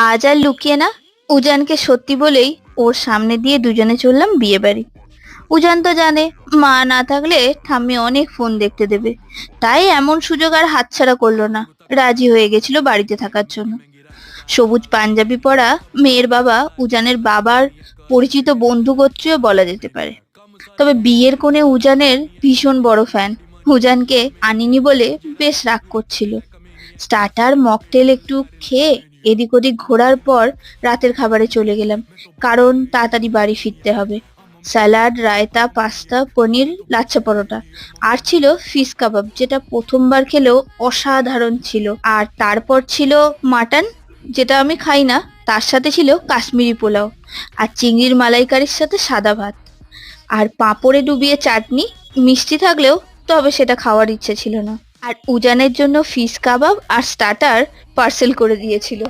আজ আর লুকিয়ে না, উজানকে সত্যি বলেই ওর সামনে দিয়ে দুজনে চললাম বিয়ে বাড়ি। উজান তো জানে মা না থাকলে ঠাম্মি অনেক ফোন দেখতে দেবে, তাই এমন সুযোগ আর হাতছাড়া করলো না। রাজি হয়ে গেছিল বাড়িতে থাকার জন্য। সবুজ পাঞ্জাবি পরা মেয়ের বাবা উজানের বাবার পরিচিত বন্ধু গোত্রীয় বলা যেতে পারে। তবে বিয়ের কোণে উজানের ভীষণ বড় ফ্যান। উজানকে আনিনি বলে বেশ রাগ করছিল। স্টার্টার মকটেল একটু খেয়ে এদিক ওদিক ঘোরার পর রাতের খাবারে চলে গেলাম, কারণ তাড়াতাড়ি বাড়ি ফিরতে হবে। স্যালাড, রায়তা, পাস্তা, পনির, লাচ্ছা পরোটা, আর ছিল ফিশ কাবাব, যেটা প্রথমবার খেলেও অসাধারণ ছিল। আর তারপর ছিল মাটন, যেটা আমি খাই না। তার সাথে ছিল কাশ্মীরি পোলাও, আর চিংড়ির মালাইকারির সাথে সাদা ভাত, আর পাঁপড়ে ডুবিয়ে চাটনি। মিষ্টি থাকলেও তবে সেটা খাওয়ার ইচ্ছে ছিল না। আর উজানের জন্য ফিশ কাবাব আর স্টার্টার পার্সেল করে দিয়েছিল।